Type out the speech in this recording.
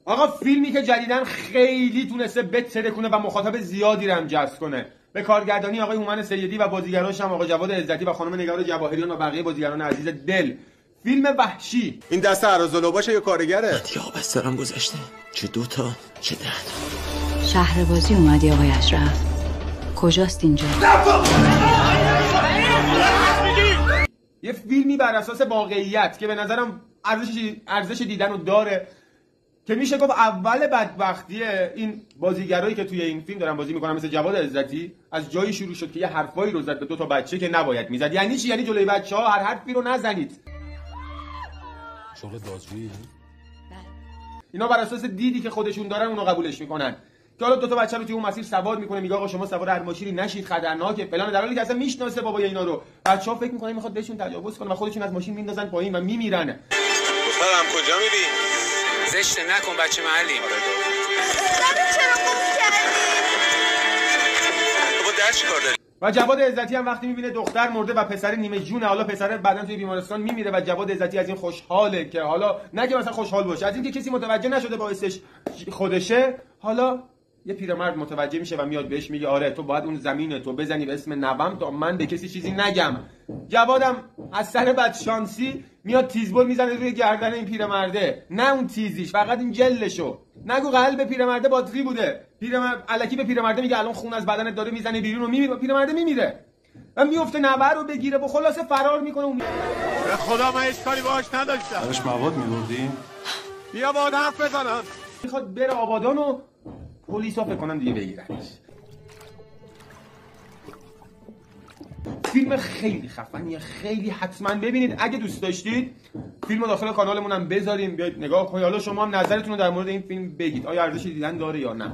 آقا فیلمی که جدیدن خیلی تونسته بترکونه و مخاطب زیادی رو هم جذب کنه، به کارگردانی آقای هومن سیدی و بازیگراش هم آقا جواد عزتی و خانم نگار جواهریان و بقیه بازیگران عزیز دل. فیلم وحشی. این دست ارازلوباشه یا کارگره؟ دیگه آب از سرم گذشته، چه 2 تا چه 10 تا. شهربازی اومدی آقای اشرف؟ کجاست اینجا؟ یه فیلمی بر اساس واقعیت که به نظرم ارزش دیدن رو داره، که میشه گفت اول بدبختی این بازیگرایی که توی این فیلم دارن بازی میکنن مثل جواد عزتی از جایی شروع شد که یه حرفایی رو زد به 2 تا بچه که نباید میزد. یعنی چی؟ یعنی جلوی بچه‌ها هر حرفی رو نزنید. شغل بازجویی؟ اینا بر اساس دیدی که خودشون دارن اونو قبولش میکنن. که حالا 2 تا بچه رو توی اون مسیر سوار میکنه، میگه آقا شما سوار هر ماشینی نشید، خطرناکه فلان، در حالی که اصلا میشناسه بابای اینا رو. بچه‌ها فکر میکنن میخواد بهشون تجاوز کنه و خودشون از ماشین میندازن پایین و میمیرن. دخترم کجا میری؟ زشته نکن، بچه محلیم. چرا قفل کردی؟ تو با درد چیکار داری؟ و جواد عزتی هم وقتی میبینه دختر مرده و پسر نیمه جونه، حالا پسر بعداً توی بیمارستان میمیره و جواد عزتی از این خوشحاله که حالا نگه مثلا خوشحال باشه از اینکه کسی متوجه نشده باعثش خودشه، حالا یه پیرمرد متوجه میشه و میاد بهش میگه آره تو باید اون زمین تو بزنی به اسم نوام تا من به کسی چیزی نگم. جوادم از سر بدشانسی میاد تیزبر میزنه روی گردن این پیرمرده، نه اون تیزیش، فقط این جلشو. نگو قلب پیرمرده باتری بوده. پیرمرد الکی به پیرمرده میگه الان خون از بدنت داره میزنه بیرون و میمیره، پیرمرده میمیره و میفته نبر رو بگیره و خلاصه فرار میکنه. به خدا من هیچ کاری باهاش نداشتم. براش مواد می‌بردی؟ بیا باهات حرف بزنم. میخواد بره آبادان و پلیسا فکر کنن دیگه بگیرنش. فیلم خیلی خفنیه، خیلی حتما ببینید. اگه دوست داشتید فیلمو داخل کانالمون هم بذاریم، بیاید نگاه کنید. حالا شما هم نظرتون رو در مورد این فیلم بگید، آیا ارزش دیدن داره یا نه.